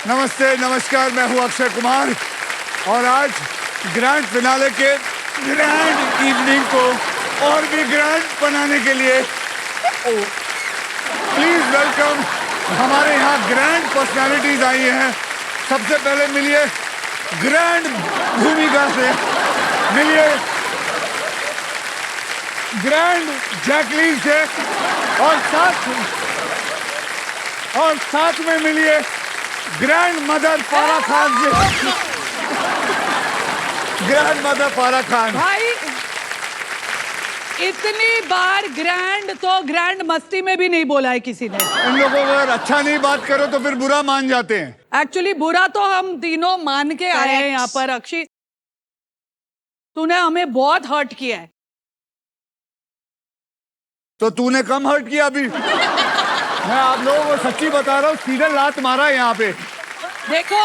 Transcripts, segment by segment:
नमस्ते, नमस्कार, मैं हूं अक्षय कुमार और आज ग्रैंड फिनाले के ग्रैंड इवनिंग को और भी ग्रैंड बनाने के लिए प्लीज वेलकम हमारे यहाँ ग्रैंड पर्सनालिटीज आई हैं। सबसे पहले मिलिए ग्रैंड भूमिका से, मिलिए ग्रैंड जैकलीन से और साथ में मिलिए ग्रैंड मदर फारा खान से। ग्रैंड मदर फारा खान भाई इतनी बार ग्रैंड तो ग्रैंड मस्ती में भी नहीं बोला है किसी ने। इन लोगों को अगर अच्छा नहीं बात करो तो फिर बुरा मान जाते हैं। एक्चुअली बुरा तो हम तीनों मान के आए हैं यहाँ पर। अक्षय, तूने हमें बहुत हर्ट किया है। तो तूने कम हर्ट किया अभी। मैं आप लोगों को सच्ची बता रहा हूँ, सीधे लात मारा है यहाँ पे। देखो,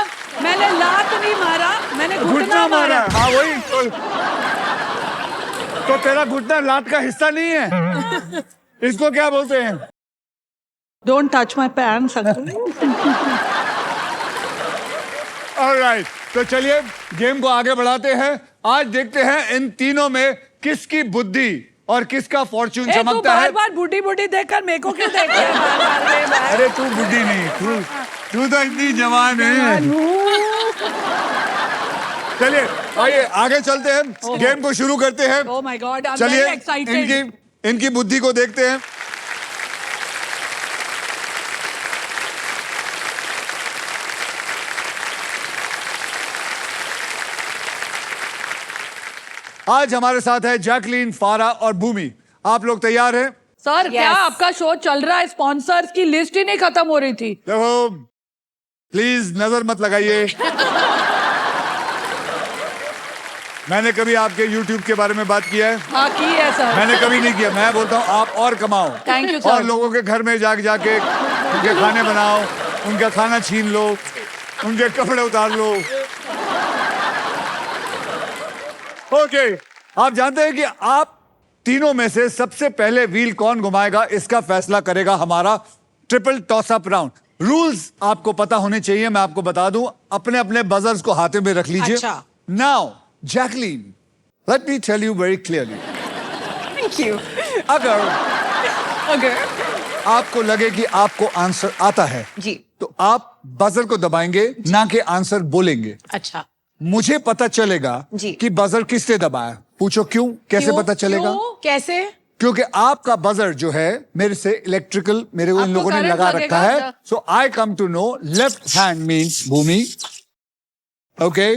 मैंने लात नहीं मारा, मैंने घुटना मारा। हाँ वही तो तेरा घुटना लात का हिस्सा नहीं है। इसको क्या बोलते हैं? Don't touch my pants. Alright, तो चलिए गेम को आगे बढ़ाते हैं। आज देखते हैं इन तीनों में किसकी बुद्धि और किसका फॉर्च्यून चमकता है। बार बुढ़ी बुढ़ी देखकर मेरे को क्यों देख रहे हैं? अरे तू बुढ़ी नहीं, तू तो इतनी जवान है। चलिए आइए आगे चलते हैं, गेम को शुरू करते हैं। Oh my God, I am चलिए वेरी एक्साइटेड। इनकी बुद्धि को देखते हैं। आज हमारे साथ है जैकलीन, फारा और भूमि। आप लोग तैयार हैं? सर क्या आपका शो चल रहा है? स्पॉन्सर्स की लिस्ट ही नहीं खत्म हो रही थी। देखो प्लीज नजर मत लगाइए। मैंने कभी आपके YouTube के बारे में बात किया है? हाँ की है सर। मैंने कभी नहीं किया। मैं बोलता हूँ आप और कमाओ। Thank you sir. और लोगों के घर में जाके उनके खाने बनाओ, उनका खाना छीन लो, उनके कपड़े उतार लो। ओके, आप जानते हैं कि आप तीनों में से सबसे पहले व्हील कौन घुमाएगा, इसका फैसला करेगा हमारा triple toss up round. Rules आपको पता होने चाहिए, मैं आपको बता दूं। अपने अपने बजर्स को हाथ में रख लीजिए। अच्छा। Now Jacqueline, let me tell you very clearly. Thank you. अगर आपको लगे कि आपको आंसर आता है जी तो आप बजर को दबाएंगे, ना कि आंसर बोलेंगे। अच्छा, मुझे पता चलेगा जी। कि बजर किसने दबाया। पूछो क्यों, कैसे पता चलेगा? कैसे? क्योंकि आपका बजर जो है मेरे से इलेक्ट्रिकल, मेरे को इन लोगों ने लगा रखा है। So I come to know left hand means Bhumi, okay.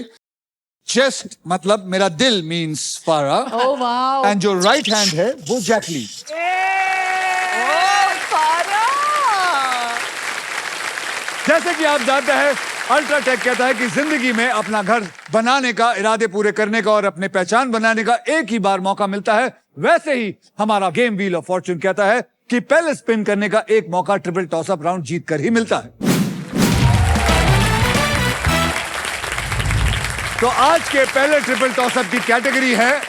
Chest मतलब मेरा दिल means Farah, oh wow. And जो राइट हैंड है वो जैकलीन। जैसे कि आप जानते हैं, अल्ट्राटेक कहता है कि जिंदगी में अपना घर बनाने का, इरादे पूरे करने का और अपने पहचान बनाने का एक ही बार मौका मिलता है। वैसे ही हमारा गेम व्हील ऑफ फॉर्च्यून कहता है कि पहले स्पिन करने का एक मौका ट्रिपल टॉस अप राउंड जीत कर ही मिलता है। तो आज के पहले ट्रिपल टॉस अप की कैटेगरी है,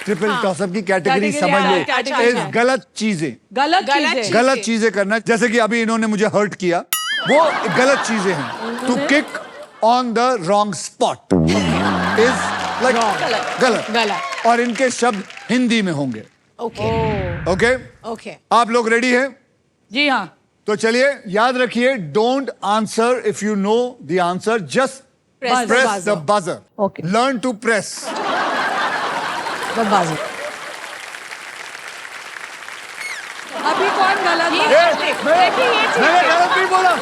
ट्रिपल टॉस अप की कैटेगरी समझ लो, इस गलत चीजें। गलत चीजें करना, जैसे कि अभी इन्होंने मुझे हर्ट किया, वो गलत चीजें हैं। To kick on the wrong spot is like गलत। और इनके शब्द हिंदी में होंगे। ओके। आप लोग रेडी हैं? जी हाँ। तो चलिए याद रखिए, don't answer if you know the answer, just press the buzzer. Okay. Learn to press the buzzer. अभी कौन गलत? मैंने गलत नहीं बोला,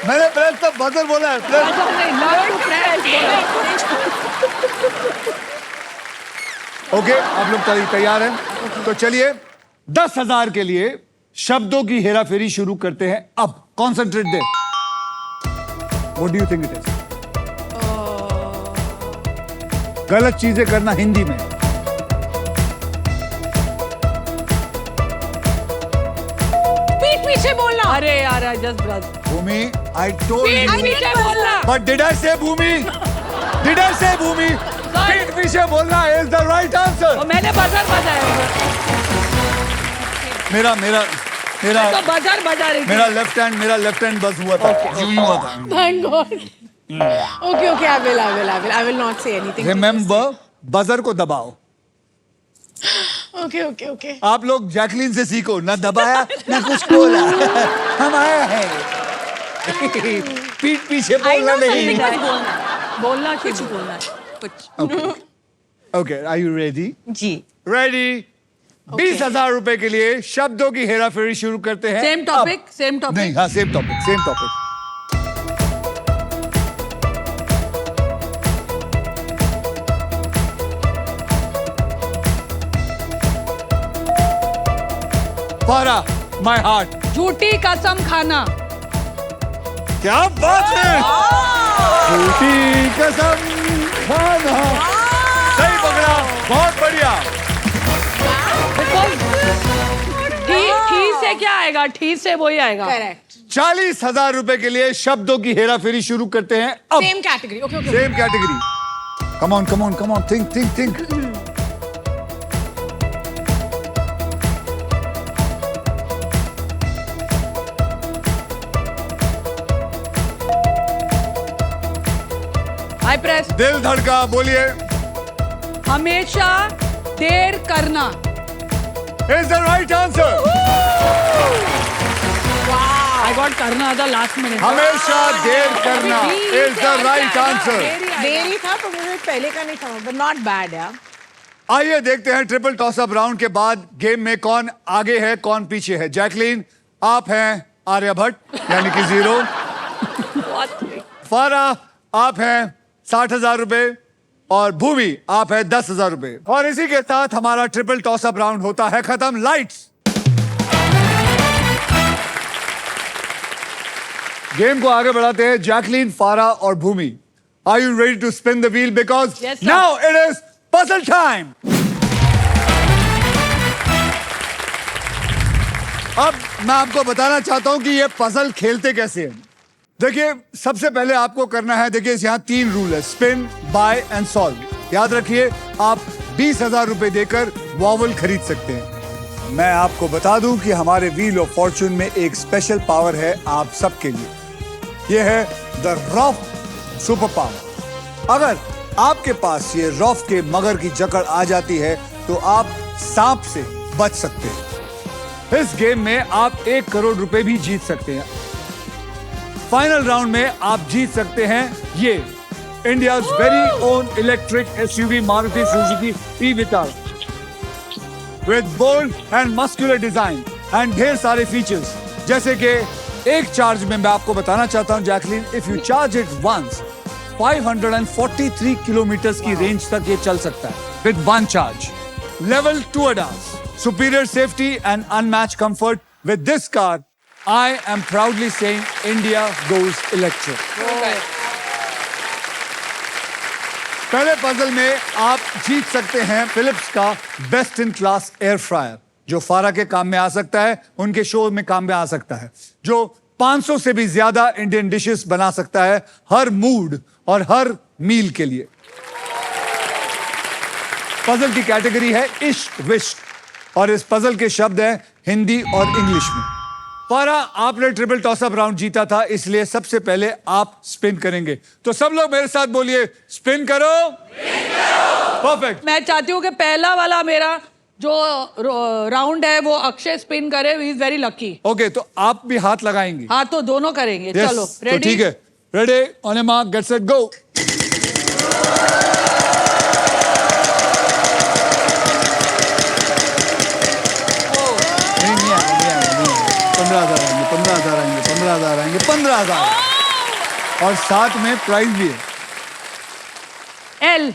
मैंने प्रेस द बजर बोला है। ओके, आप लोग तैयार हैं? तो चलिए 10,000 के लिए शब्दों की हेराफेरी शुरू करते हैं। अब concentrate they. What do you think it is? गलत चीजें करना हिंदी में। पीठ पीछे बोलना। अरे यार, I just brother. Bhumi, I told you. पीठ पीछे बोलना। But did I say Bhumi? Did I say भूमि? पीठ पीछे बोलना is the right answer. मैंने बजर बजाया। मेरा मेरा तो बजर बजा रही थी। मेरा लेफ्ट हैंड बस हुआ था, यूं ही हुआ था। Thank God. Okay, I will not say anything. Remember, buzzer को दबाओ। Okay. आप लोग जैकलीन से सीखो, ना दबाया ना कुछ बोला। हम आया है। पीठ पीछे बोलना नहीं। बोलना कुछ बोलना कुछ। Okay, are you ready? जी. रेडी? 20,000 रुपए के लिए शब्दों की हेराफेरी शुरू करते हैं। सेम टॉपिक नहीं, हाँ, सेम टॉपिक। फारा, माय हार्ट। झूठी कसम खाना। क्या बात है, झूठी कसम खाना। सही पकड़ा, बहुत बढ़िया। ठी से क्या आएगा? ठी से वही आएगा। Correct. 40,000 रुपए के लिए शब्दों की हेराफेरी शुरू करते हैं अब। Same category. Okay. Same category. Come on, think. I press. दिल धड़का, बोलिए। हमेशा देर करना। Is the right answer. I got करना था लास्ट मिनट। हमेशा देर करना इज द राइट आंसर। देरी था तो मुझे पहले का नहीं था, but not bad यार. आइए देखते हैं ट्रिपल टॉस अप राउंड के बाद गेम में कौन आगे है कौन पीछे है। जैकलीन, आप हैं आर्यभट्ट यानी कि 0। फारा, आप हैं 60,000 रुपए और भूमि, आप है 10,000 रुपए। और इसी के साथ हमारा ट्रिपल टॉस अप राउंड होता है खत्म। लाइट्स। गेम को आगे बढ़ाते हैं। जैकलीन, फारा और Bhumi, are you ready to spin the wheel? Because Yes, sir. Now it is puzzle time. अब मैं आपको बताना चाहता हूं कि ये पजल खेलते कैसे हैं। देखिए, सबसे पहले आपको करना है, देखिए यहाँ 3 रूल है, स्पिन, बाय एंड सॉल्व। याद रखिए, आप 20,000 रुपए देकर वॉवल खरीद सकते हैं। मैं आपको बता दूं कि हमारे व्हील ऑफ फॉर्चून में एक स्पेशल पावर है आप सबके लिए। यह है द रॉफ सुपर पावर। अगर आपके पास ये रॉफ के मगर की जकड़ आ जाती है तो आप सांप से बच सकते हैं। इस गेम में आप 1 करोड़ रुपए भी जीत सकते हैं। फाइनल राउंड में आप जीत सकते हैं ये India's very own electric SUV Maruti Suzuki e Vitara with bold and muscular design and ढेर सारे फीचर्स, जैसे कि एक चार्ज में मैं आपको बताना चाहता हूं Jacqueline, if you charge it once 543 kilometre की रेंज तक ये चल सकता है with 1 charge. Level 2 ADAS, superior safety and unmatched comfort. With this car, I am proudly saying India goes electric. पहले पजल में आप जीत सकते हैं फिलिप्स का best in class air fryer, जो फारा के काम में आ सकता है, उनके शो में काम में आ सकता है, जो 500 से भी ज्यादा इंडियन डिशेस बना सकता है हर मूड और हर मील के लिए। पजल की कैटेगरी है इश्क विश्क और इस पजल के शब्द हैं हिंदी और इंग्लिश में। फारा, आपने ट्रिपल टॉस अप राउंड जीता था, इसलिए सबसे पहले आप स्पिन करेंगे। तो सब लोग मेरे साथ बोलिए, स्पिन करो। परफेक्ट। मैं चाहती हूँ कि पहला वाला मेरा जो राउंड है वो अक्षय स्पिन करे, he is very lucky. Okay, तो आप भी हाथ लगाएंगे? हाँ, तो दोनों करेंगे। Yes, चलो, तो रेडी? ठीक है, ready, on a mark, get set, go. नहीं आएंगे। 15,000 आएंगे, 15,000 आएंगे, 15,000 आएंगे, 15,000 और साथ में प्राइज भी है। एल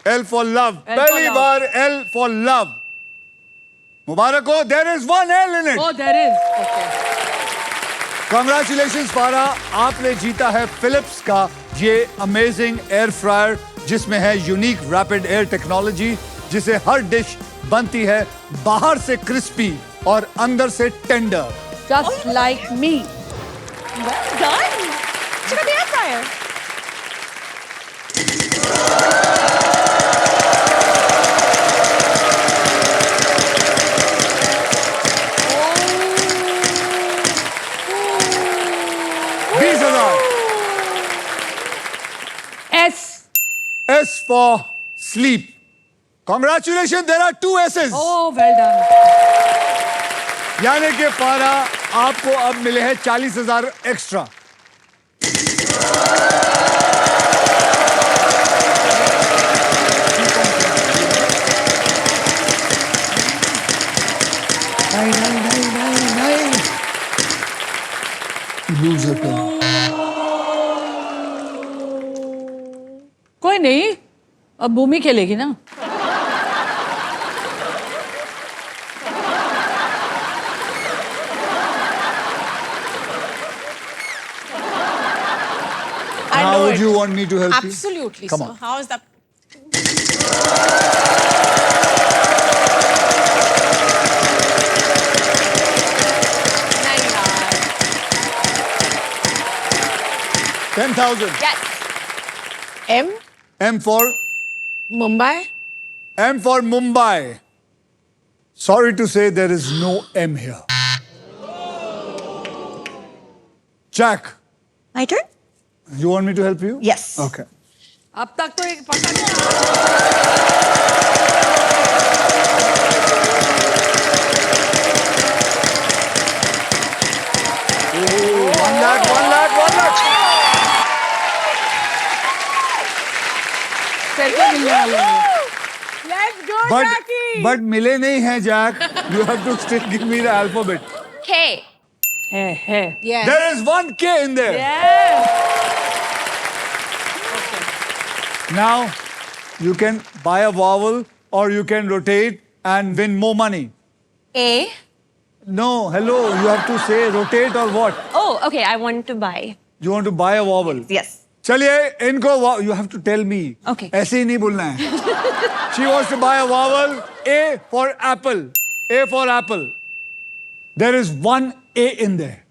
एल फॉर लव, पहली love. बार एल फॉर लव। मुबारक हो, there is 1 L in it. Oh there is, okay. Congratulations Farah, आपने जीता है फिलिप्स का ये अमेजिंग एयर फ्रायर, जिसमें है यूनिक रैपिड एयर टेक्नोलॉजी, जिसे हर डिश बनती है बाहर से क्रिस्पी और अंदर से tender, just like me. Well done. Look at the air fryer. S for sleep. Congratulations, there are 2 S's. Oh, well done. यानी कि पारा आपको अब मिले हैं 40,000 एक्स्ट्रा. नहीं. Lose your pen. कोई नहीं, अब भूमि खेलेगी ना. I How know would it. you want me to help you? Absolutely. Come So on. how is that? नहीं यार. 10,000. Yes. M. M for Mumbai. Mumbai. Sorry to say there is no M here. Jack, My turn? you want me to help you? Yes. Okay. अब तक तो एक पता नहीं. One lakh. तेरे को मिलने वाला है. Let's go, Jackie. But मिले नहीं हैं, Jack. You have to still give me the alphabet. K. है. Yes. There is one K in there. Yes. Now, you can buy a vowel or you can rotate and win more money. A. No, hello. You have to say rotate or what? Oh, okay. I want to buy. You want to buy a vowel. Yes. चलिए इनको you have to tell me. Okay. ऐसे ही नहीं बोलना है. She wants to buy a vowel. A for apple. A for apple. There is one A in there.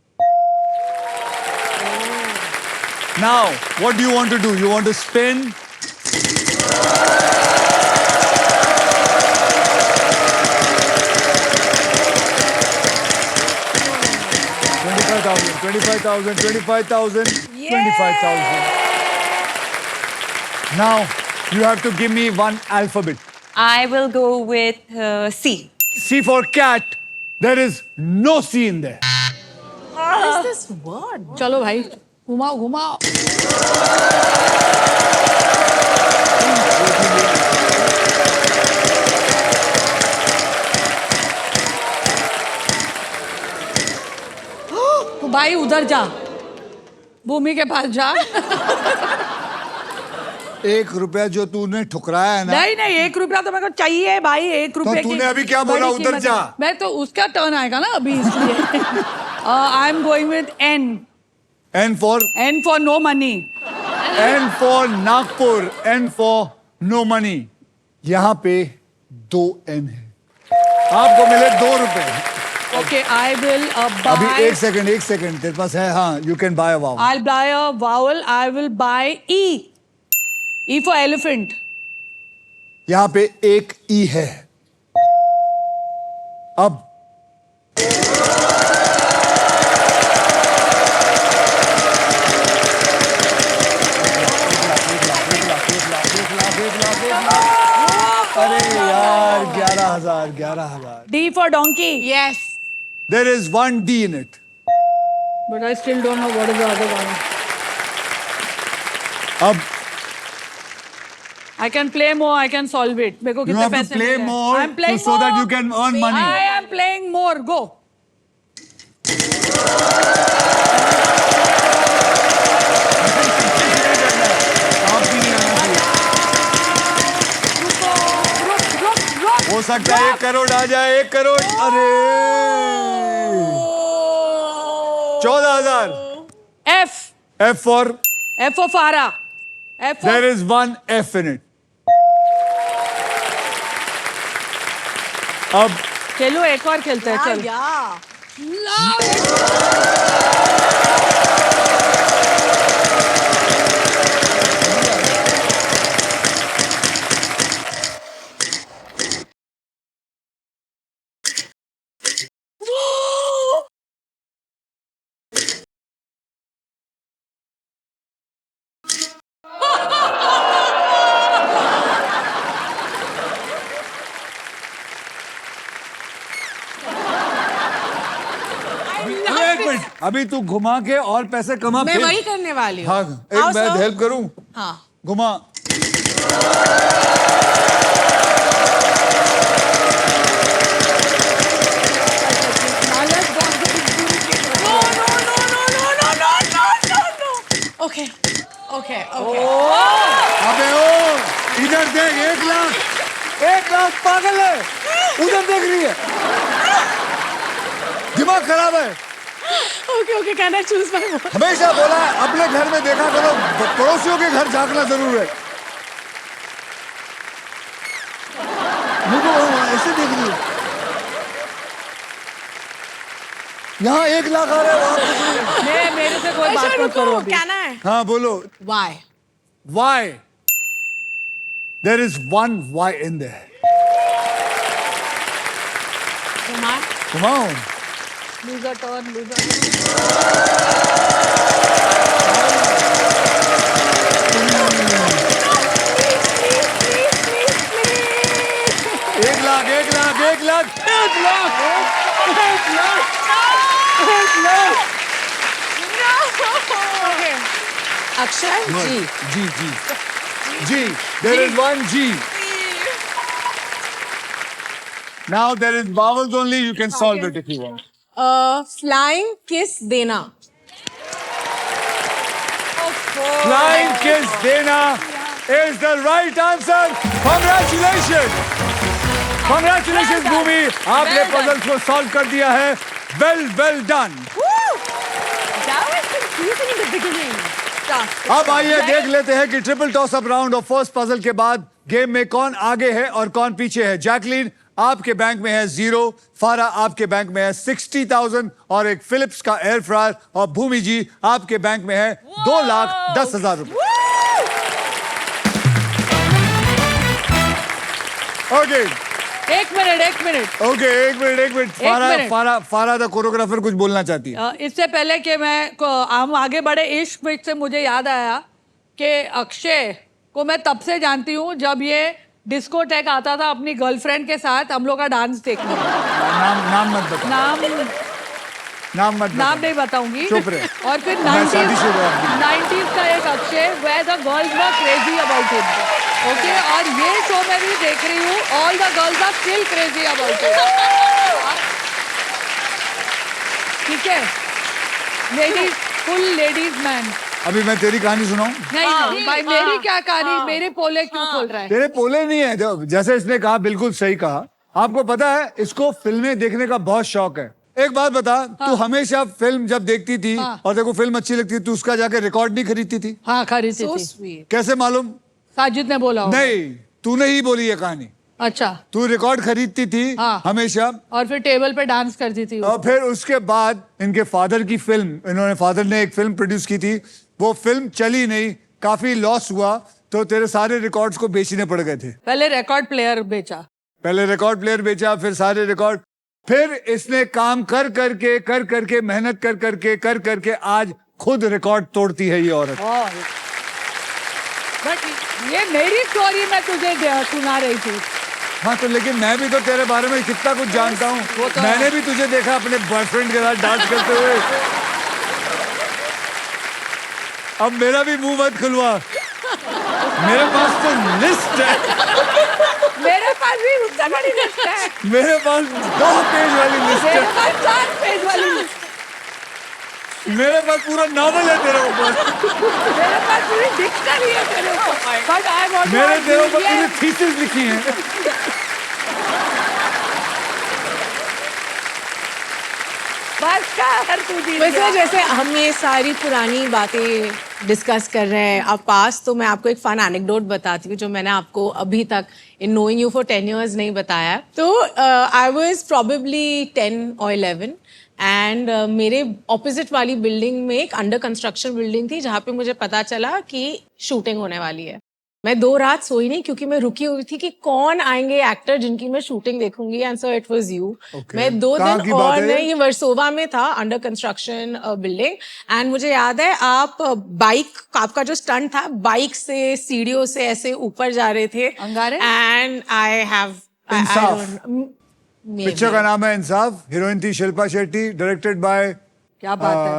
Now, what do you want to do? You want to spin? $25,000. Now, you have to give me one alphabet. I will go with C. C for cat. There is no C in there. What is this word? चलो भाई, घुमाओ. तो भाई उधर जा, भूमि के पास जा. ₹1 जो तूने ठुकराया है ना. नहीं, ₹1 तो मेरे को चाहिए भाई. ₹1 की. तूने अभी क्या बोला? बड़ी उधर कीमत है. जा. मैं तो उसका टर्न आएगा ना अभी, इसलिए. आई am going with N. N for N for no money. Nagpur. N for no money. यहाँ पे 2 N है. आपको मिले ₹2. Okay, I will buy. अभी एक सेकंड तेरे पास है. हाँ, you can buy a vowel. I'll buy a vowel. I will buy E. E for elephant. यहाँ पे एक E है. अब अरे यार 11,000. D for donkey. Yes. There is one D in it. But I still don't know what is the other one. अब I can play more. I can solve it. मेरे को you कितने have to पैसे play मिले हैं? more I'm playing so that more. you can earn money. I am playing more. Go. आप भी नहीं आना चाहिए. रुक. हो सकता है 1 करोड़ आ जाए. 1 करोड़. अरे 14,000. F. F for F for Farah. F for. there is one F in it. अब चलो एक और खेलते हैं. चल. Yeah. अभी तू घुमा के और पैसे कमा मैं फिर। वही करने वाली हूँ। हाँ एक आओ मैं सर। हेल्प करूं। हाँ घुमा। ओके ओके ओके अबे ओ इधर देख 1 लाख 1 लाख पागल है उधर देख रही है दिमाग खराब है okay okay can I choose my हमेशा बोला है अपने घर में देखा करो पड़ोसियों के घर झांकना जरूर है मुझे ऐसे देख रही है यहाँ 1 लाख आ रहा है वहां कुछ नहीं। मेरे से कोई बात मत करो अभी। क्या ना है हाँ बोलो why why there is one why in there Kumar come on loser turn loser 1 lakh 1 lakh 1 lakh 1 lakh 1 lakh 1 lakh okay Akshay ji जी जी जी there is one G now there is vowels only you can solve it if you want flying kiss देना flying kiss देना is the right answer congratulations congratulations भूमि आपने puzzle को solve कर दिया है well done That was confusing in the beginning. अब आइए देख लेते हैं कि ट्रिपल टॉस अप राउंड और फर्स्ट पजल के बाद गेम में कौन आगे है और कौन पीछे है। जैकलीन आपके बैंक में है 0, फारा आपके बैंक में है 60,000 और एक फिलिप्स का एयर फ्रायर और भूमि जी आपके बैंक में है 2,10,000 रुपए। ओके एक मिनट ओके एक मिनट फारा द कोरियोग्राफर कुछ बोलना चाहती है। इससे पहले कि हम आगे बढ़े इश्क विश्क से मुझे याद आया कि अक्षय को मैं तब से जानती हूँ जब ये डिस्कोटेक आता था अपनी गर्लफ्रेंड के साथ हम लोग का डांस देखने। नाम मत बता नाम नहीं बताऊंगी। चुप रहे। और फिर मैं शादीशुदा आदमी। 90s का एक Akshay where the girls were crazy about him. Okay और ये शो मैं भी देख रही हूँ all the girls are still crazy about it. ठीक है लेडीज फुल लेडीज मैन। अभी मैं तेरी कहानी सुनाऊं? नहीं भाई मेरी क्या कहानी मेरे पोले क्यों खोल रहा है? तेरे पोले नहीं है जैसे इसने कहा बिल्कुल सही कहा। आपको पता है इसको फिल्में देखने का बहुत शौक है। एक बात बता तू हमेशा फिल्म जब देखती थी और देखो फिल्म अच्छी लगती थी तू उसका जाके रिकॉर्ड नहीं खरीदती थी? हाँ खरीदती So थी। sweet. कैसे मालूम? साजिद ने बोला होगा। नहीं तूने ही बोली ये कहानी। अच्छा तू रिकॉर्ड खरीदती थी हमेशा और फिर टेबल पे डांस करती थी। और फिर उसके बाद इनके फादर की फिल्म फादर ने एक फिल्म प्रोड्यूस की थी वो फिल्म चली नहीं काफी लॉस हुआ तो तेरे सारे रिकॉर्ड्स को बेचने पड़ गए थे। पहले रिकॉर्ड प्लेयर बेचा पहले रिकॉर्ड प्लेयर बेचा फिर सारे रिकॉर्ड फिर इसने काम कर करके मेहनत कर करके आज खुद रिकॉर्ड तोड़ती है ये औरत। बट ये मेरी स्टोरी मैं तुझे सुना रही थी। हाँ तो लेकिन मैं भी तो तेरे बारे में कितना कुछ जानता हूँ। तो मैंने भी तुझे देखा अपने बॉयफ्रेंड के साथ डांस करते हुए। अब मेरा भी मुंह मत खुलवा मेरे पास तो लिस्ट है। मेरे पास भी उससे बड़ी लिस्ट है। मेरे पास 2 पेज वाली लिस्ट मेरे है। पास 4 पेज वाली लिस्ट। मेरे पास पूरा नॉवल है तेरे ऊपर। मेरे पास पूरी डिक्शनरी है तेरे ऊपर। बट आई वांट मेरे तेरे ऊपर पूरी थीसिस लिखी है। बस कर तू जीत वैसे गया। जैसे हम ये सारी पुरानी बातें डिस्कस कर रहे हैं अब पास तो मैं आपको एक फन एनेक्डोट बताती हूँ जो मैंने आपको अभी तक in knowing you for 10 years नहीं बताया। तो I was probably 10 or 11 and मेरे ऑपोजिट वाली बिल्डिंग में एक अंडर कंस्ट्रक्शन बिल्डिंग थी जहाँ पे मुझे पता चला कि शूटिंग होने वाली है। मैं 2 रात सोई नहीं क्योंकि मैं रुकी हुई थी कि कौन आएंगे एक्टर जिनकी मैं शूटिंग देखूंगी and so it was you. मैं 2 दिन और ये वर्सोवा में था अंडर कंस्ट्रक्शन बिल्डिंग एंड मुझे याद है आप बाइक आपका जो स्टंट था बाइक से सीढ़ियों से ऐसे ऊपर जा रहे थे एंड आई हैव पिक्चर का नाम है इंसाफ। हीरोइन थी शिल्पा शेट्टी डायरेक्टेड बाय क्या बात है।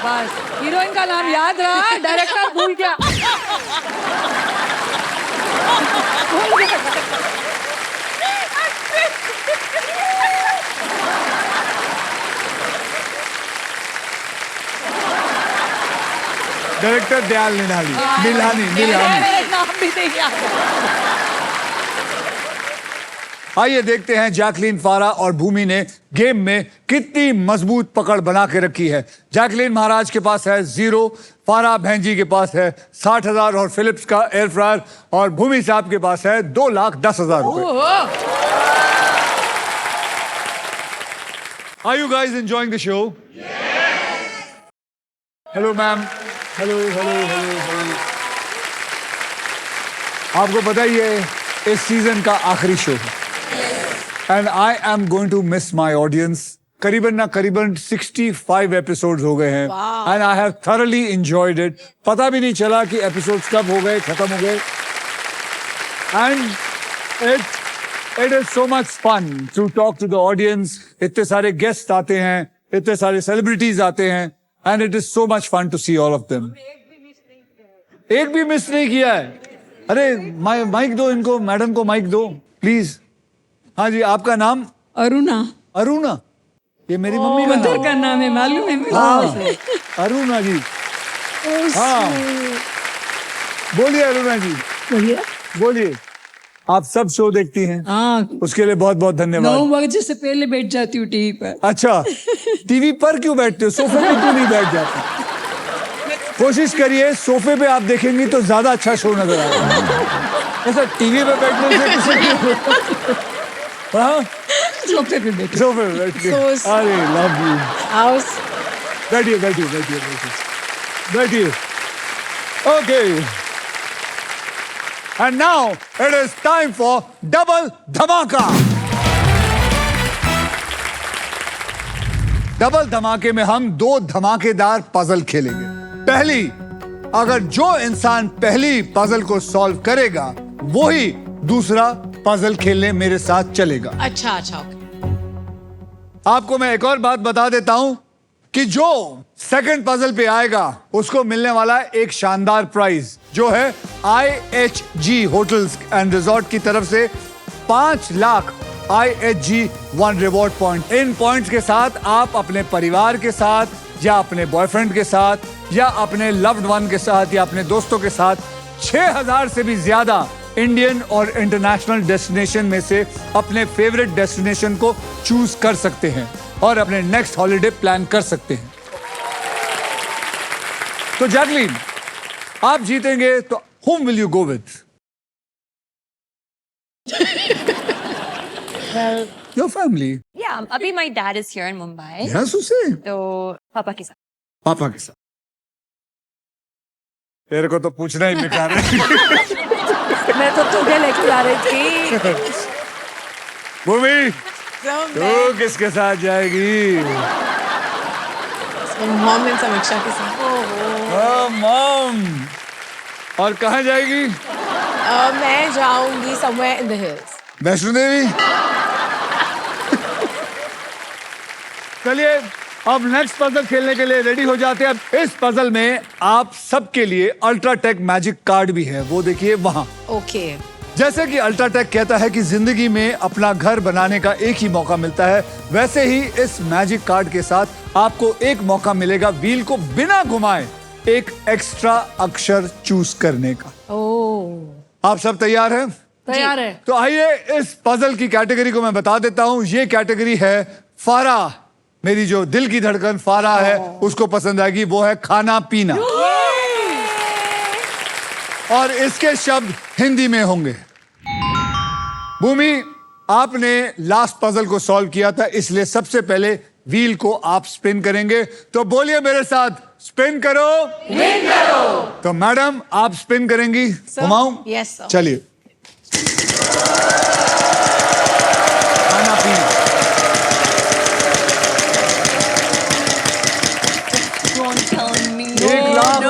बस हीरोइन का नाम याद रहा, डायरेक्टर भूल गया। डायरेक्टर दयाल निलानी निलानी निलानी। नाम भी नहीं याद। आइए देखते हैं जैकलीन फारा और भूमि ने गेम में कितनी मजबूत पकड़ बना के रखी है। जैकलीन महाराज के पास है 0, फारा बहन जी के पास है 60,000 और फिलिप्स का एयर फ्रायर, और भूमि साहब के पास है 2,10,000 रुपए। Are you guys enjoying the show? Hello ma'am. Hello hello hello hello. आपको पता ही है इस सीजन का आखिरी शो है, and I am going to miss my audience. करीबन ना करीबन 65 एपिसोड्स हो गए हैं, and I have thoroughly enjoyed it. पता भी नहीं चला कि एपिसोड्स कब हो गए, खत्म हो गए, and it is so much fun to talk to the audience. इतने सारे गेस्ट आते हैं, इतने सारे सेलिब्रिटीज आते हैं, and it is so much fun to see all of them. एक भी मिस नहीं किया है। अरे माइक दो इनको, मैडम को माइक दो प्लीज। हाँ जी, आपका नाम? अरुणा। अरुणा, ये मेरी मम्मी का मदर नाम। का नाम है, मालूम है मुझे। हाँ, अरुणा जी। हाँ, बोलिए अरुणा जी, बोलिए। बोलिए। आप सब शो देखती हैं? हाँ, उसके लिए बहुत बहुत 9 धन्यवाद। बजे से पहले बैठ जाती हूँ टीवी पर। अच्छा, टीवी पर क्यों बैठते हो, सोफे पे क्यों नहीं बैठ जाते? कोशिश करिए, सोफे पे आप देखेंगी तो ज्यादा अच्छा शो नजर आएगा। ऐसा टीवी पे बैठने से किसी हाँ, सोफे पे बैठे। सोफे पे बैठ के। So- अरे लव यू। हाउस बैठिए बैठिए बैठिए बैठिए बैठिए। Okay, and now it is time for double धमाका। डबल धमाके में हम 2 धमाकेदार पजल खेलेंगे। पहली, अगर जो इंसान पहली पजल को सॉल्व करेगा वही दूसरा पजल खेलने मेरे साथ चलेगा। अच्छा अच्छा ओके। आपको मैं एक और बात बता देता हूं कि जो सेकंड पजल पे आएगा उसको मिलने वाला है एक शानदार प्राइज, जो है IHG होटल्स एंड रिजॉर्ट की तरफ से 5 लाख IHG 1 रिवॉर्ड पॉइंट। इन पॉइंट्स के साथ आप अपने परिवार के साथ या अपने बॉयफ्रेंड के साथ या अपने लव्ड वन के साथ या अपने दोस्तों के साथ 6,000 से भी ज्यादा इंडियन और इंटरनेशनल डेस्टिनेशन में से अपने फेवरेट डेस्टिनेशन को चूज कर सकते हैं और अपने नेक्स्ट हॉलिडे प्लान कर सकते हैं। तो जैकलीन, आप जीतेंगे तो whom will you go with? Well, Your family. yeah, अभी my dad is here in Mumbai. Yes, उसे तो पापा के साथ। पापा के साथ। तेरे को तो पूछना ही बेकार है। मैं तो तुझे लेके जा रही थी। भूमि, So तू किसके साथ जाएगी? मॉम एंड समीक्षा के साथ। मॉम। और कहाँ जाएगी? मैं जाऊंगी somewhere in the hills. Vaishno Devi. चलिए अब नेक्स्ट पजल खेलने के लिए रेडी हो जाते हैं। अब इस पजल में आप सबके लिए अल्ट्राटेक मैजिक कार्ड भी है, वो देखिए वहां। ओके। जैसे कि अल्ट्राटेक कहता है कि जिंदगी में अपना घर बनाने का एक ही मौका मिलता है, वैसे ही इस मैजिक कार्ड के साथ आपको एक मौका मिलेगा व्हील को बिना घुमाए एक एक्स्ट्रा अक्षर चूज करने का। ओह। आप सब तैयार हैं? तैयार है। तो आइए इस पजल की कैटेगरी को मैं बता देता हूं। ये कैटेगरी है फारा। मेरी जो दिल की धड़कन फारा है उसको पसंद आएगी, वो है खाना पीना। और इसके शब्द हिंदी में होंगे। भूमि, आपने लास्ट पजल को सॉल्व किया था, इसलिए सबसे पहले व्हील को आप स्पिन करेंगे। तो बोलिए मेरे साथ, स्पिन करो। स्पिन करो। तो मैडम आप स्पिन करेंगी? घुमाऊं? Yes sir. चलिए। खाना पीना। Don't tell me. 1 lakh.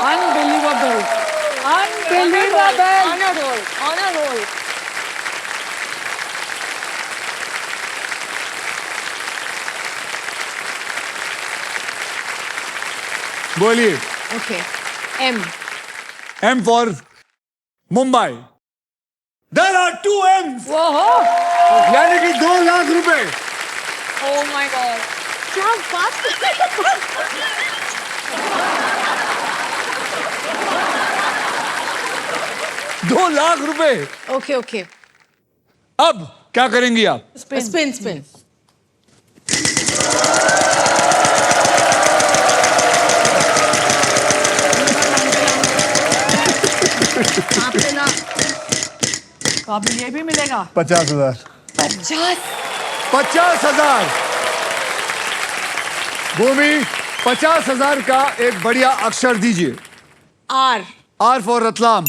Unbelievable, बोलिए। Okay. M. M for Mumbai. There are 2 M's, वो हो यानी कि 2 लाख रुपए। Oh my god. क्या बात कर रहे हो? 2 लाख रुपए। Okay, okay. अब क्या करेंगी आप? Spin, spin. आप पे ना तो अब ये भी मिलेगा 50,000। 50,000। भूमि, 50,000 का एक बढ़िया अक्षर दीजिए। R. R for Ratlam.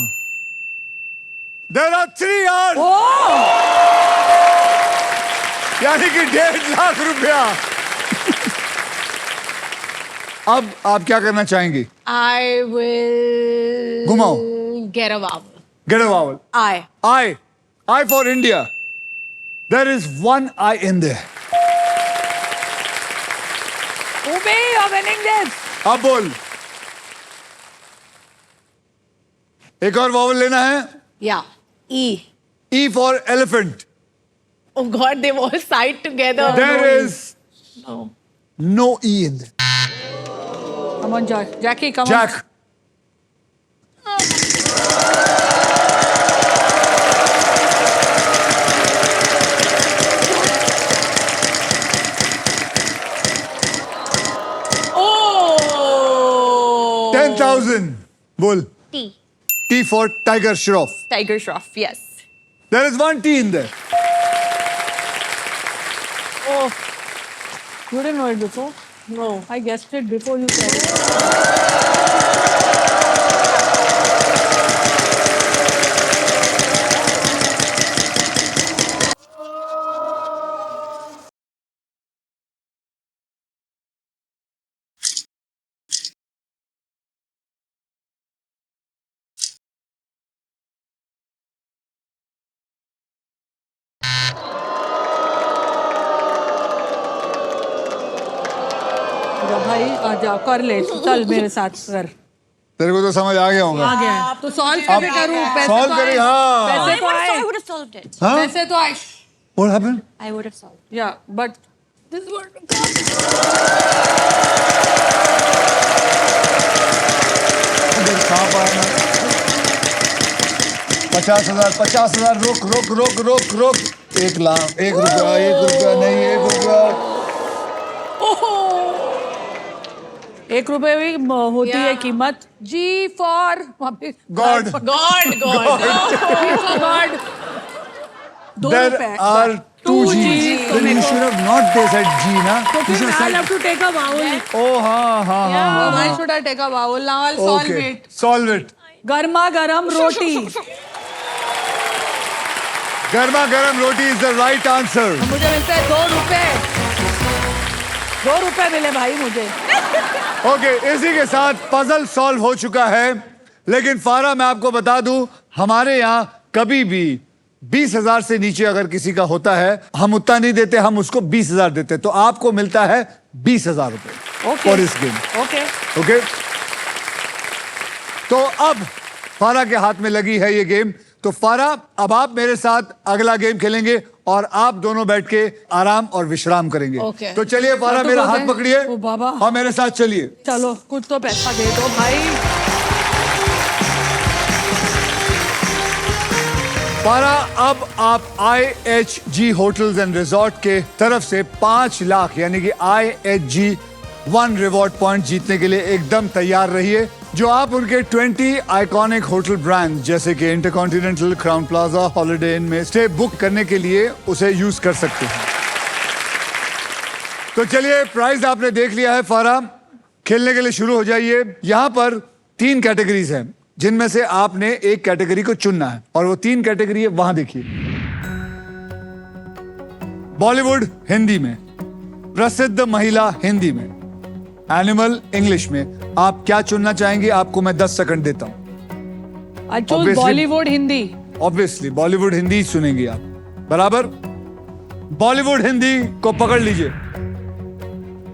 There are 3 R, यानी कि 1.5 लाख रुपया। अब आप क्या करना चाहेंगी? I will. घुमाओ। Get a vowel. Get a vowel. I. I. I for India. There is 1 I in there. Umi, you're winning this. अब बोल। एक और vowel लेना है। Yeah. E. E for elephant. Oh God, they've all side together. There is no E in there. Come on, Jack. Jackie, come Jack. Oh. 10,000. बोल। T. T for tiger shroff. Tiger Shroff, yes. There is 1 T in there. Oh. You didn't know it before? No. I guessed it before you said it. जा भाई आजा कर ले चल मेरे साथ कर तेरे को तो समझ आ गया होगा। आ गया तो सॉल्व कैसे करूं पैसे solve तो करें, आए हाँ। पैसे तो आए I would have solved it. हाँ? पैसे तो आए What happened? I would have solved it. या बट दिस वर्ड सांप आया ना। 50,000, 50,000। रोक रोक रोक रोक रोक। 1 लाख, 1 रुपया, 1 रुपया नहीं, 1 रुपया। 1 रुपए भी होती है Yeah. कीमत G for God. God, God. God 2 There रुपए are 2 G. G's. तो Then you should have not said G ना। तो You फिर should have I'll said- have to take a vowel Oh हाँ हाँ हाँ why हाँ। should I take a vowel now I'll solve Okay. it Solve it. गर्मा गरम रोटी गर्मा गर्म रोटी is the right answer. मुझे मिलते हैं 2 रुपए 2 रुपए मिले भाई मुझे ओके इसी के साथ पजल सॉल्व हो चुका है। लेकिन फारा मैं आपको बता दूं हमारे यहाँ कभी भी 20,000 से नीचे अगर किसी का होता है हम उतना नहीं देते, हम उसको 20,000 देते। तो आपको मिलता है 20,000 रुपए Okay. फॉर इस गेम। ओके ओके तो अब फारा के हाथ में लगी है ये गेम। तो फारा अब आप मेरे साथ अगला गेम खेलेंगे और आप दोनों बैठ के आराम और विश्राम करेंगे। Okay. तो चलिए फारा तो मेरा बोल हाथ रहे- पकड़िए ओ बाबा। और मेरे साथ चलिए। चलो कुछ तो पैसा दे दो भाई फारा अब आप IHG होटल्स एंड रिजॉर्ट के तरफ से 5 लाख यानी कि IHG 1 रिवॉर्ड पॉइंट जीतने के लिए एकदम तैयार रहिए, जो आप उनके 20 आइकॉनिक होटल ब्रांड जैसे कि इंटरकॉन्टिनेंटल, क्राउन प्लाजा, हॉलिडे इन में स्टे बुक करने के लिए उसे यूज कर सकते हैं। तो चलिए प्राइज आपने देख लिया है फारा, खेलने के लिए शुरू हो जाइए। यहां पर 3 कैटेगरीज हैं जिनमें से आपने एक कैटेगरी को चुनना है और वो 3 कैटेगरी है वहां देखिए। बॉलीवुड हिंदी में, प्रसिद्ध महिला हिंदी में, एनिमल इंग्लिश में। आप क्या चुनना चाहेंगे? आपको मैं 10 सेकंड देता हूं। I choose Obviously- Bollywood Hindi obviously Bollywood Hindi ही सुनेंगे आप, बराबर। बॉलीवुड हिंदी को पकड़ लीजिए।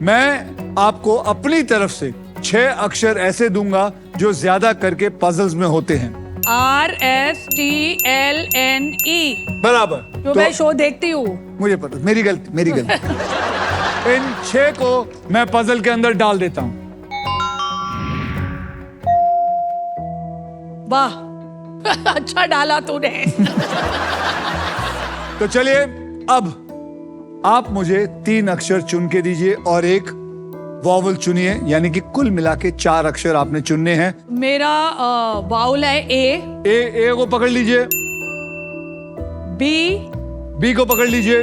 मैं आपको अपनी तरफ से 6 अक्षर ऐसे दूंगा जो ज्यादा करके पजल्स में होते हैं। RSTLNE। बराबर। जो मैं शो देखती हूँ। मुझे पता, मेरी गलती। इन 6 को मैं पजल के अंदर डाल देता हूं। वाह अच्छा डाला तूने। तो चलिए अब आप मुझे 3 अक्षर चुन के दीजिए और एक वॉवल चुनिए, यानी कि कुल मिला के 4 अक्षर आपने चुनने हैं। मेरा वाउल है ए को पकड़ लीजिए। बी को पकड़ लीजिए।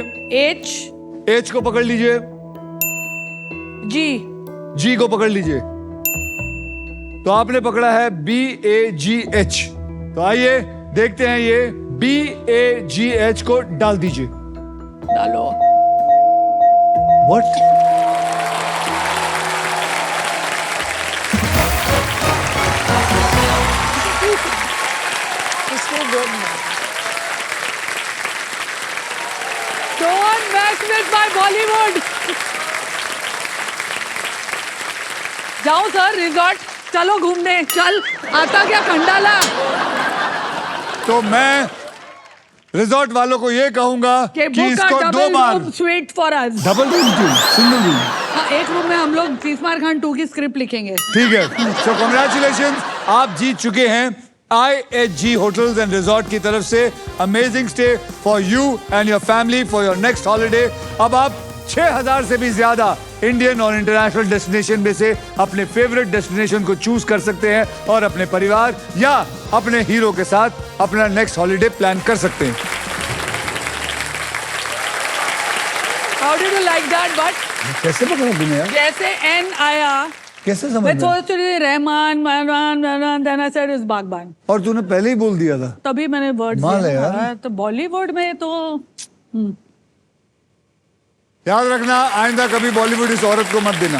एच को पकड़ लीजिए। जी को पकड़ लीजिए। तो आपने पकड़ा है BAGH। तो आइए देखते हैं, ये BAGH को डाल दीजिए। डालो। What? Don't mess with my Bollywood. जाओ सर रिजॉर्ट, चलो घूमने। चल आता क्या खंडाला तो मैं रिजॉर्ट वालों को ये कहूंगा कि इसको 2 बार suite for us. Double room क्यों, सिंगल रूम। हाँ, एक रूम में हम लोग तीसमार खान 2 की स्क्रिप्ट लिखेंगे। ठीक है, सो कांग्रेचुलेशंस, आप जीत चुके हैं IHG होटल्स एंड रिजॉर्ट की तरफ से amazing stay for you and your family for your next holiday. अब आप 6000 से भी ज्यादा इंडियन और इंटरनेशनल डेस्टिनेशन में से अपने फेवरेट डेस्टिनेशन को चूज कर सकते हैं और अपने परिवार या अपने हीरो के साथ अपना नेक्स्ट हॉलिडे प्लान कर सकते हैं। How did you like that? But कैसे पकड़ा तूने यार? जैसे N आया, कैसे समझ मैं में? सोच रही थी Rahman, then I said is बागबान। और तूने पहले ही बोल दिया था। तभी मैंने वर्ड माल है यार। तो बॉलीवुड में तो याद रखना, आइंदा कभी बॉलीवुड इस औरत को मत देना।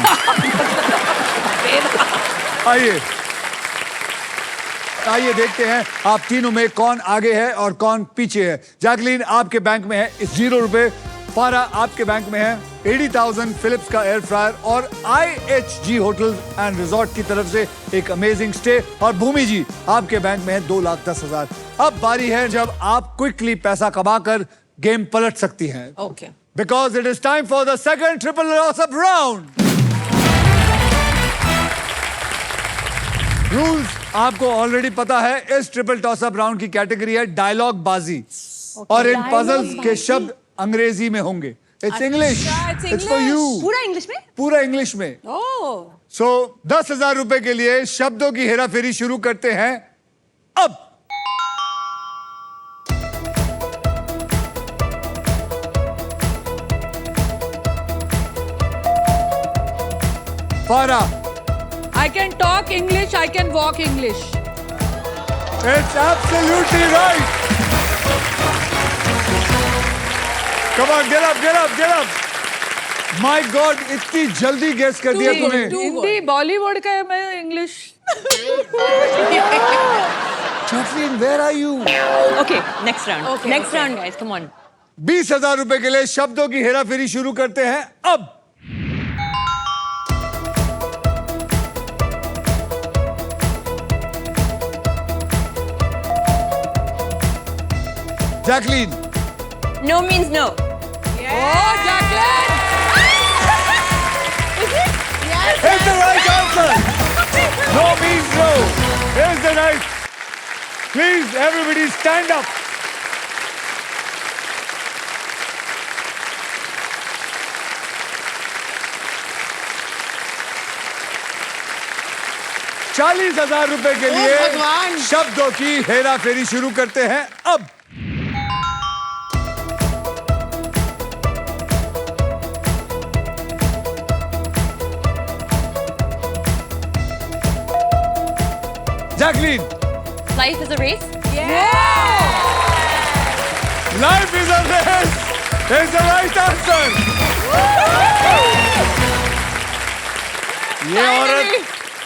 आइए देखते हैं आप तीनों में कौन आगे है और कौन पीछे है। जैकलीन आपके बैंक में है 0 रुपए, फारा आपके बैंक में है 80,000 फिलिप्स का एयर फ्रायर और IHG होटल्स एंड रिजॉर्ट की तरफ से एक अमेजिंग स्टे, और भूमि जी आपके बैंक में है 2,10,000। अब बारी है जब आप क्विकली पैसा कमाकर गेम पलट सकती हैं। Okay. Because it is time for the second triple toss-up round. Rules आपको ऑलरेडी पता है। इस ट्रिपल टॉसअप राउंड की कैटेगरी है डायलॉग बाजी, और इन पजल्स के शब्द अंग्रेजी में होंगे। It's English, it's for you. पूरा इंग्लिश में? पूरा इंग्लिश में। सो 10,000 रुपए के लिए शब्दों की हेराफेरी शुरू करते हैं अब। फारा, I can talk English, I can walk English. it's absolutely right. Come on, get up, get up, get up. My God, इतनी जल्दी गेस कर दिया तूने। हिंदी बॉलीवुड का है, मैं English. Jacqueline, where are you? Okay, next round. Okay, next okay. round, guys. Come on. 20,000 रुपए के लिए शब्दों की हेराफेरी शुरू करते हैं अब। Jacqueline, No means no. Oh, Jacqueline! it's the right answer. No means no. It's the right. Please, everybody stand up. ₹40,000 रुपए के लिए भगवान। शब्दों की हेराफेरी शुरू करते हैं अब। Jacqueline, Life is a race. life is a race is the right answer.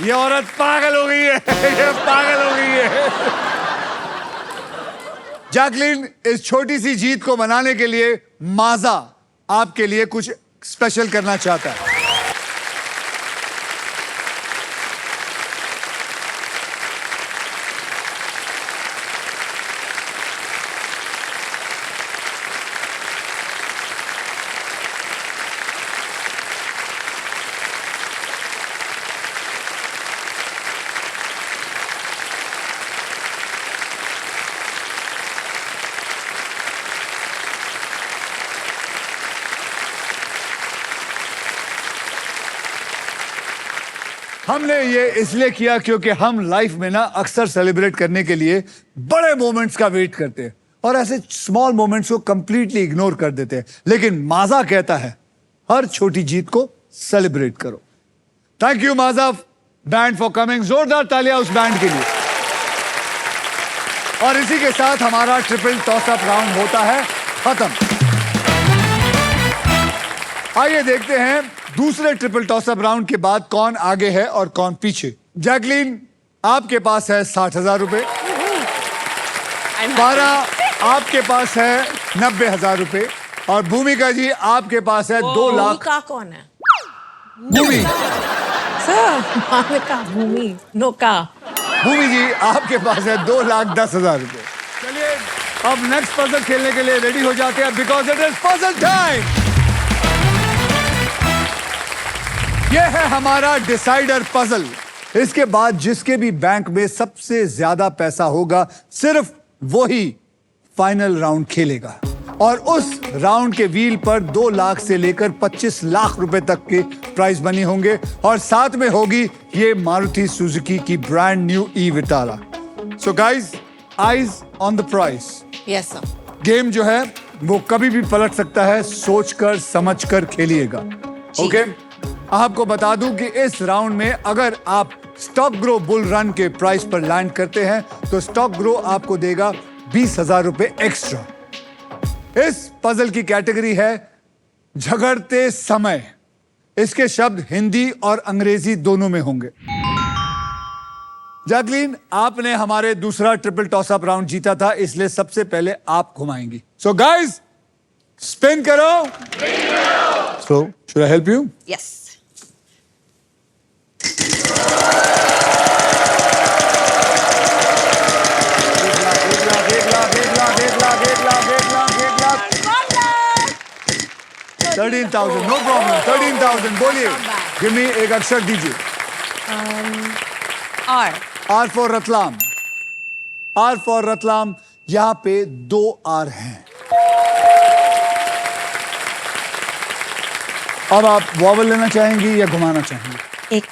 ये औरत पागल हो गई है। ये पागल हो गई है। जैकलीन, इस छोटी सी जीत को मनाने के लिए माजा आपके लिए कुछ स्पेशल करना चाहता है। हमने ये इसलिए किया क्योंकि हम लाइफ में ना अक्सर सेलिब्रेट करने के लिए बड़े मोमेंट्स का वेट करते हैं और ऐसे स्मॉल मोमेंट्स को कंप्लीटली इग्नोर कर देते हैं, लेकिन माजा कहता है हर छोटी जीत को सेलिब्रेट करो। Thank you Maaza band for coming. जोरदार तालियां उस बैंड के लिए। और इसी के साथ हमारा ट्रिपल टॉसअप राउंड होता है खत्म। आइए देखते हैं दूसरे ट्रिपल टॉसअप राउंड के बाद कौन आगे है और कौन पीछे। जैकलीन, आपके पास है 60,000 रुपए। पारा, आपके पास है 90,000 रुपए। और भूमिका जी, आपके पास है 2 लाख। का कौन है? भूमि, सर का भूमि नो का। भूमि जी, आपके पास है 2,10,000 रुपए। चलिए अब नेक्स्ट पजल खेलने के लिए रेडी हो जाते हैं, because it is puzzle time. यह है हमारा डिसाइडर पजल। इसके बाद जिसके भी बैंक में सबसे ज्यादा पैसा होगा सिर्फ वही फाइनल राउंड खेलेगा। और उस राउंड के व्हील पर 2 लाख से लेकर 25 लाख रुपए तक के प्राइज बनी होंगे और साथ में होगी ये मारुति सुजुकी की brand new e Vitara. So guys, eyes on the price. Yes sir. Game जो है वो कभी भी पलट सकता है, सोचकर समझकर खेलिएगा। ओके? आपको बता दूं कि इस राउंड में अगर आप स्टॉक ग्रो बुल रन के प्राइस पर लैंड करते हैं तो स्टॉक ग्रो आपको देगा 20,000 रुपए एक्स्ट्रा। इस पजल की कैटेगरी है झगड़ते समय। इसके शब्द हिंदी और अंग्रेजी दोनों में होंगे। जैकलीन, आपने हमारे दूसरा ट्रिपल टॉसअप राउंड जीता था, इसलिए सबसे पहले आप घुमाएंगी। सो गाइस, स्पिन करो। So should I help you? Yes. $13,000, no problem. 13,000 बोलिए। गिव मी एक अक्षर दीजिए। R. R for Ratlam. R for Ratlam. यहां पे 2 आर हैं। अब आप वॉवल लेना चाहेंगी या घुमाना चाहेंगी? एक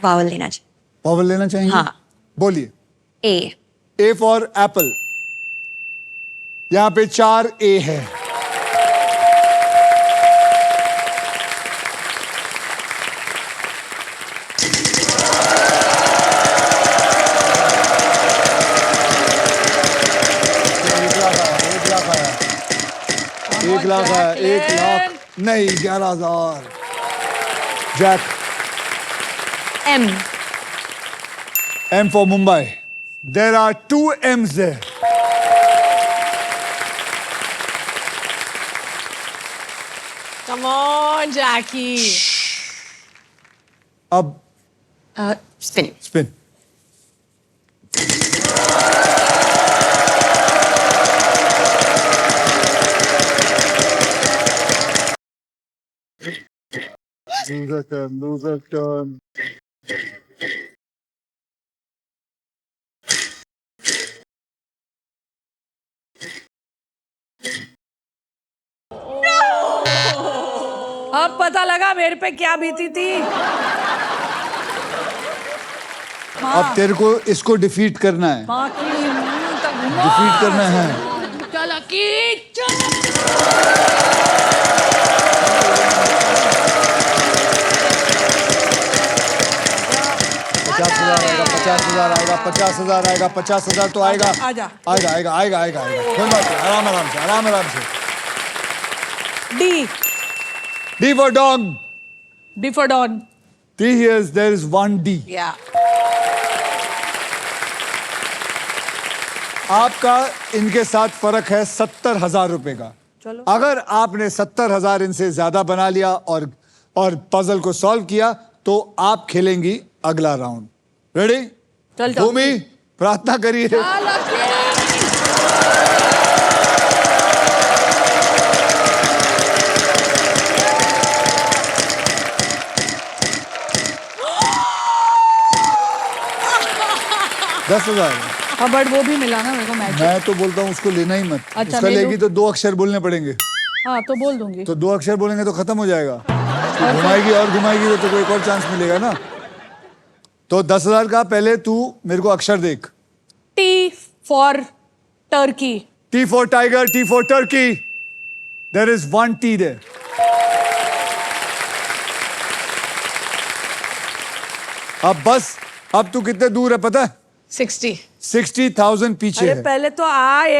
वावल लेना चाहिए। वॉवल लेना चाहेंगी? हाँ। बोलिए। A. A for Apple. यहां पे 4 ए है। एक लाख है। 1 लाख नहीं, 11,000। Jack. M. M for Mumbai. There are 2 M's there. Come on, Jackie. अब Spin. स्पिन। Loser turn. अब पता लगा मेरे पे क्या बीती थी। अब तेरे को इसको डिफीट करना है। माँ की मुंह तक घुमा। डिफीट करना है। चल अकी, चल। 50,000 आएगा, 50,000 आएगा, 50,000 आएगा, 50,000 तो आएगा। आजा। आएगा आएगा आएगा आएगा आएगा। कोई बात नहीं, आराम आराम से, आराम आराम से। D. D for dog. D for Don. 3 years, there is 1 D. Yeah. आपका इनके साथ फर्क है 70,000 रुपए का। चलो। अगर आपने 70,000 इनसे ज्यादा बना लिया और पजल को सॉल्व किया तो आप खेलेंगी अगला राउंड। रेडी? चल जाओ। भूमि, प्रार्थना करिए। चल अकी। $10,000। हाँ, बट वो भी मिला ना मेरे को मैच। मैं तो बोलता हूँ उसको लेना ही मत। अच्छा, उसका ले लेगी लूं? तो 2 अक्षर बोलने पड़ेंगे। हाँ तो बोल दूंगी। तो 2 अक्षर बोलेंगे तो खत्म हो जाएगा। तो घुमाएगी और घुमाएगी तो कोई एक और चांस मिलेगा ना। तो 10,000 का पहले तू मेरे को अक्षर देख. T for turkey. T for tiger, T for turkey. There is one T there. अब बस, अब तू कितने दूर है पता है? 60. 60,000 पीछे अरे है. पहले तो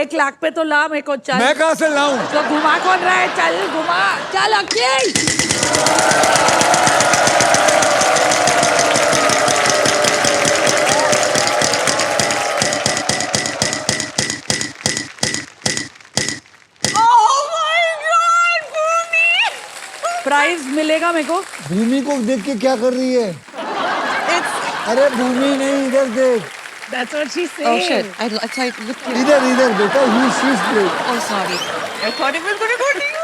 1 लाख पे तो ला मेरे को. चल मैं कहां से लाऊं? तो घुमा कौन रहा है? चल घुमा. चल अक्षय. प्राइज मिलेगा मेरे को. भूमि को देख के क्या कर रही है? अरे भूमि नहीं, इधर देख. That's what she's Oh saying. shit! I thought it looked like. इधर इधर बेटा, she's great. Oh sorry. I thought it was gonna go to you.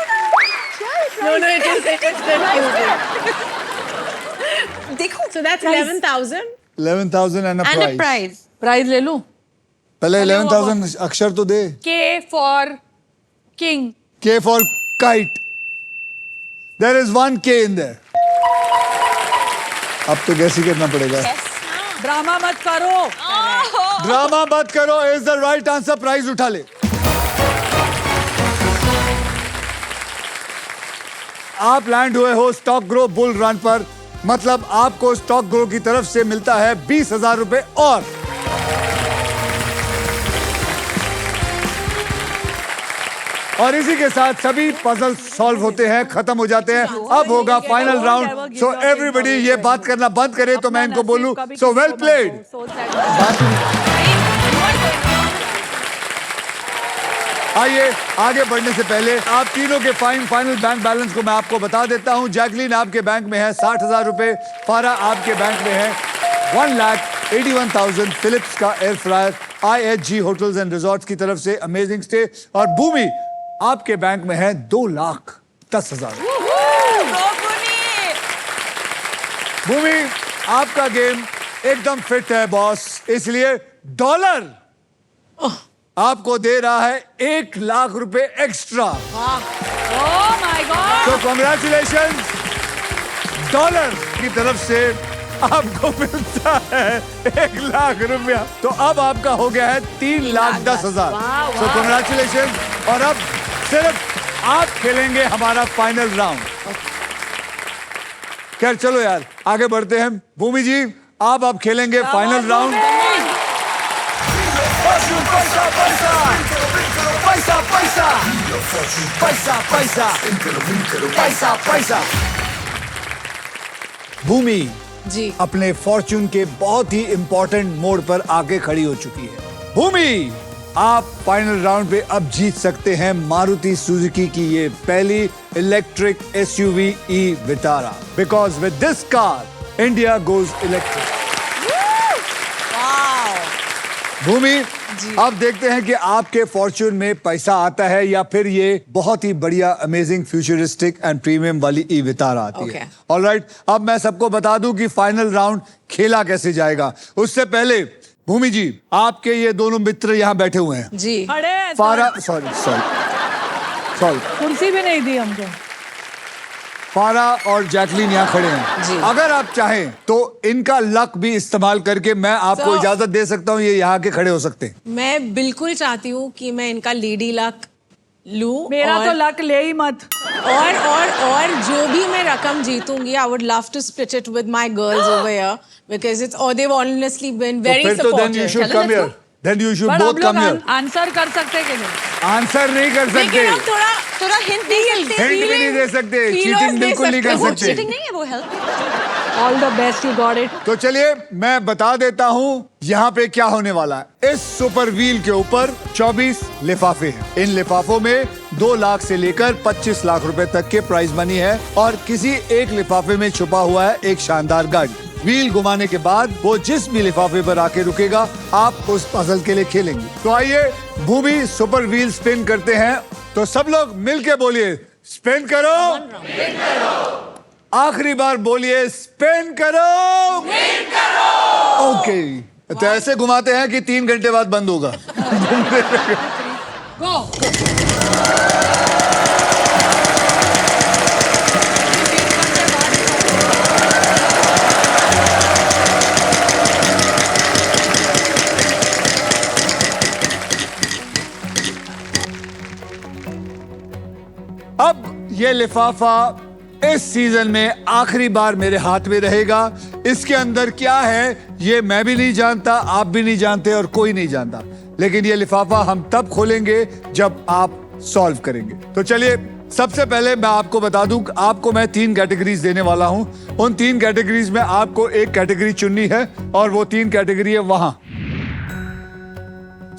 No, it is the देखो. So that's 11,000. 11,000 and a And a prize. prize. Prize ले लूं. पहले 11,000 अक्षर तो दे. K for king. K for kite. There is one K in there. अब तो कैसे करना पड़ेगा? ड्रामा मत करो. ड्रामा मत करो. Is the right answer. Prize उठा ले. आप लैंड हुए हो स्टॉक ग्रो बुल रन पर. मतलब आपको स्टॉक ग्रो की तरफ से मिलता है 20,000 रुपए और. और इसी के साथ सभी पजल सॉल्व होते हैं, खत्म हो जाते हैं. अब होगा फाइनल राउंड. सो एवरीबॉडी ये बात करना बंद करे तो मैं इनको बोलूं सो वेल प्लेड. आइए आगे बढ़ने से पहले आप तीनों के फाइनल बैंक बैलेंस को मैं आपको बता देता हूं. जैकलीन आपके बैंक में है 60,000 रुपए. फारा आपके बैंक में है 1,81,000. फिलिप्स का air fryer IHG hotels and resorts की तरफ से अमेजिंग स्टे. और भूमि आपके बैंक में है 2,10,000. भूमि आपका गेम एकदम फिट है बॉस. इसलिए डॉलर आपको दे रहा है 1,00,000 रुपए एक्स्ट्रा. Oh my God. तो कॉन्ग्रेचुलेशन. डॉलर की तरफ से आपको मिलता है 1,00,000 रुपया. तो अब आपका हो गया है 3,10,000. तो कॉन्ग्रेचुलेशन. और अब सिर्फ आप खेलेंगे हमारा फाइनल राउंड. खैर चलो यार आगे बढ़ते हैं. भूमि जी आप अब खेलेंगे फाइनल राउंड. पैसा पैसा पैसा पैसा पैसा पैसा पैसा पैसा. भूमि जी. अपने फॉर्च्यून के बहुत ही इंपॉर्टेंट मोड़ पर आके खड़ी हो चुकी है. भूमि आप फाइनल राउंड पे अब जीत सकते हैं मारुति सुजुकी की ये पहली electric SUV e Vitara. Because with this car India goes electric. Bhumi अब देखते हैं कि आपके फॉर्च्यून में पैसा आता है या फिर ये बहुत ही बढ़िया अमेजिंग फ्यूचरिस्टिक एंड प्रीमियम वाली ई विटारा आती है. ऑलराइट अब मैं सबको बता दूं कि फाइनल राउंड खेला कैसे जाएगा. उससे पहले भूमि जी आपके ये दोनों मित्र यहाँ बैठे हुए हैं. जी. खड़े फारा सॉरी कुर्सी भी नहीं दी हमको. फारा और जैकलीन यहाँ खड़े हैं. जी. अगर आप चाहें तो इनका लक भी इस्तेमाल करके मैं आपको इजाजत दे सकता हूँ. ये यहाँ के खड़े हो सकते हैं. मैं बिल्कुल चाहती हूँ कि मैं इनका लेडी लक लूं. मेरा तो लक ले ही मत. और जो भी मैं रकम जीतूंगी I would love to split it with my girls over here because it's और देव ऑनेस्टली बीन वेरी फिर तो then you should come here. Then you should both come here. Answer कर सकते कि नहीं? आंसर नहीं कर सकते. लेकिन हम थोड़ा हिंट दे सकते हैं. हिंट भी नहीं दे सकते. चीटिंग बिल्कुल नहीं कर सकते. चीटिंग नहीं है वो help. All the best you got it. तो चलिए मैं बता देता हूँ यहाँ पे क्या होने वाला है. इस सुपर व्हील के ऊपर 24 लिफाफे हैं. इन लिफाफों में 2 लाख से लेकर 25 लाख रुपए तक के प्राइज मनी है. और किसी एक लिफाफे में छुपा हुआ है एक शानदार गाड़ी. व्हील घुमाने के बाद वो जिस भी लिफाफे पर आके रुकेगा आप उस पजल के लिए खेलेंगे. तो आइए भूमि सुपर व्हील स्पिन करते हैं. तो सब लोग मिलके बोलिए स्पिन करो. आखिरी बार बोलिए स्पिन करो. ओके तो ऐसे घुमाते हैं कि 3 घंटे बाद बंद होगा. अब ये लिफाफा इस सीजन में आखिरी बार मेरे हाथ में रहेगा। इसके अंदर क्या है ये मैं भी नहीं जानता, आप भी नहीं जानते और कोई नहीं जानता, लेकिन ये लिफाफा हम तब खोलेंगे जब आप सॉल्व करेंगे। तो चलिए सबसे पहले मैं आपको बता दूं कि आपको मैं 3 कैटेगरीज देने वाला हूं। उन 3 कैटेगरीज में आपको एक कैटेगरी चुननी है और वो 3 कैटेगरी है वहां।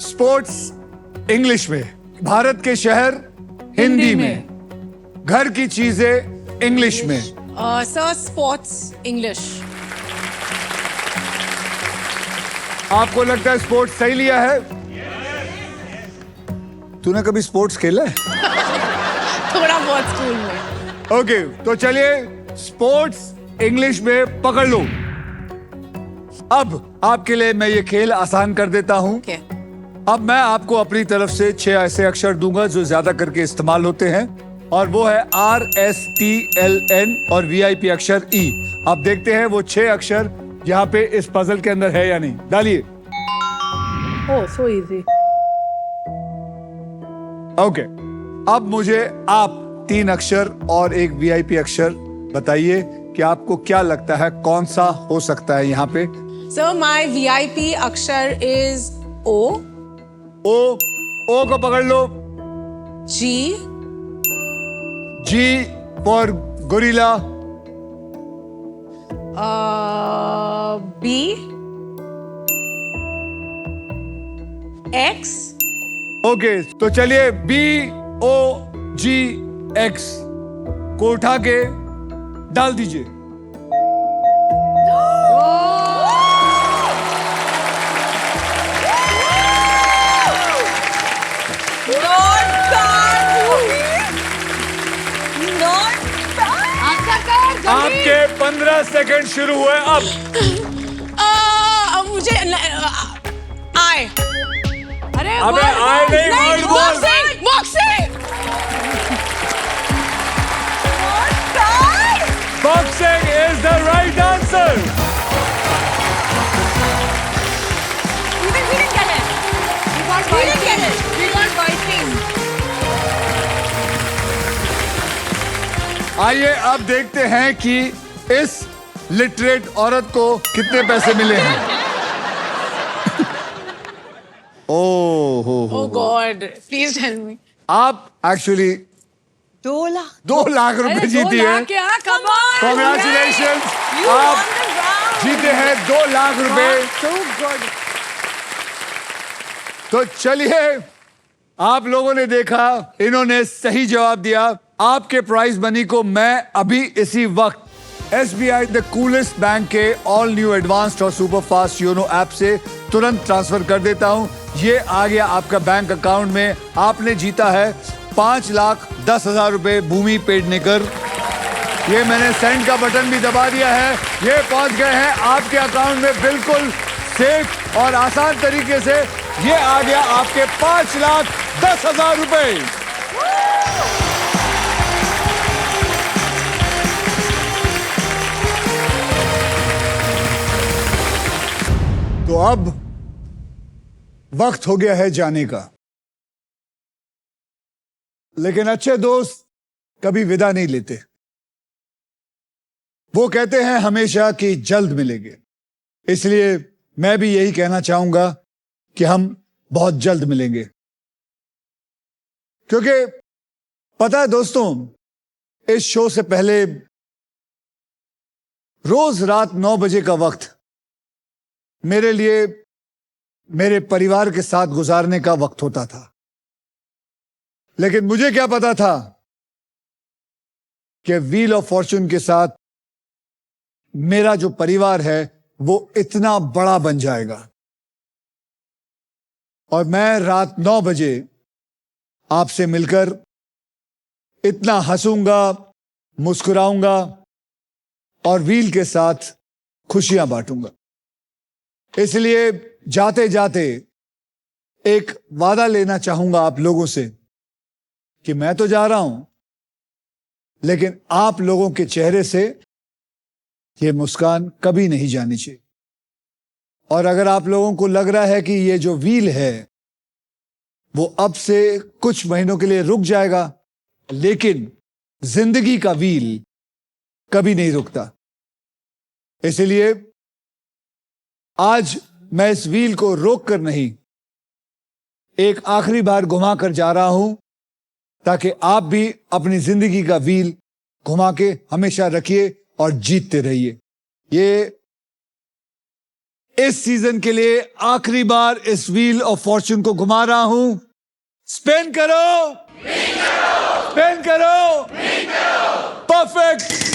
स्पोर्ट्स इंग्लिश में, भारत के शहर हिंदी में, घर की चीजें इंग्लिश में। Sir sports English. आपको लगता है स्पोर्ट्स सही लिया है? तूने कभी स्पोर्ट्स खेला है? थोड़ा बहुत स्कूल में। ओके, तो चलिए स्पोर्ट्स इंग्लिश में पकड़ लो। अब आपके लिए मैं ये खेल आसान कर देता हूं। Okay. अब मैं आपको अपनी तरफ से 6 ऐसे अक्षर दूंगा जो ज्यादा करके इस्तेमाल होते हैं, और वो है RSTLN और VIP अक्षर E। अब देखते हैं वो 6 अक्षर यहाँ पे इस पजल के अंदर है या नहीं। डालिए। ओह सो इजी। ओके, अब मुझे आप 3 अक्षर और एक VIP अक्षर बताइए कि आपको क्या लगता है कौन सा हो सकता है यहाँ पे। सर माय VIP अक्षर इज O। ओ को पकड़ लो। G। G for gorilla. B। X। Okay, तो चलिए BOGX को उठा के डाल दीजिए। आपके 15 सेकंड शुरू हुए। अब मुझे I। अरे अबे आए नहीं, वर्ड बोल। Boxing boxing. Boxing is the right answer. आइए अब देखते हैं कि इस लिटरेट औरत को कितने पैसे मिले हैं। ओह Oh God, please tell me. आप एक्चुअली 2 लाख। 2 लाख रुपए जीती है। क्या कमाल। कॉन्ग्रेचुलेशन, आप जीते हैं 2 लाख रुपए। So good. तो चलिए, आप लोगों ने देखा, इन्होंने सही जवाब दिया। आपके प्राइज मनी को मैं अभी इसी वक्त SBI द कूलेस्ट बैंक के ऑल न्यू एडवांस्ड और सुपर फास्ट योनो ऐप से तुरंत ट्रांसफर कर देता हूं। ये आ गया आपका बैंक अकाउंट में। आपने जीता है 5,10,000 रुपए भूमि पेडनेकर। ये मैंने सेंड का बटन भी दबा दिया है। ये पहुंच गए हैं आपके अकाउंट में बिल्कुल सेफ और आसान तरीके से। ये आ गया आपके 5,10,000 रुपए। तो अब वक्त हो गया है जाने का, लेकिन अच्छे दोस्त कभी विदा नहीं लेते। वो कहते हैं हमेशा कि जल्द मिलेंगे। इसलिए मैं भी यही कहना चाहूंगा कि हम बहुत जल्द मिलेंगे। क्योंकि पता है दोस्तों, इस शो से पहले रोज रात 9 बजे का वक्त मेरे लिए मेरे परिवार के साथ गुजारने का वक्त होता था। लेकिन मुझे क्या पता था कि व्हील ऑफ फॉर्चून के साथ मेरा जो परिवार है वो इतना बड़ा बन जाएगा, और मैं रात 9 बजे आपसे मिलकर इतना हंसूंगा, मुस्कुराऊंगा और व्हील के साथ खुशियां बांटूंगा। इसलिए जाते जाते एक वादा लेना चाहूंगा आप लोगों से कि मैं तो जा रहा हूं, लेकिन आप लोगों के चेहरे से ये मुस्कान कभी नहीं जानी चाहिए। और अगर आप लोगों को लग रहा है कि ये जो व्हील है वो अब से कुछ महीनों के लिए रुक जाएगा, लेकिन जिंदगी का व्हील कभी नहीं रुकता। इसलिए आज मैं इस व्हील को रोक कर नहीं, एक आखिरी बार घुमा कर जा रहा हूं, ताकि आप भी अपनी जिंदगी का व्हील घुमा के हमेशा रखिए और जीतते रहिए। ये इस सीजन के लिए आखिरी बार इस व्हील ऑफ फॉर्च्यून को घुमा रहा हूं। स्पिन करो, स्पिन करो, परफेक्ट।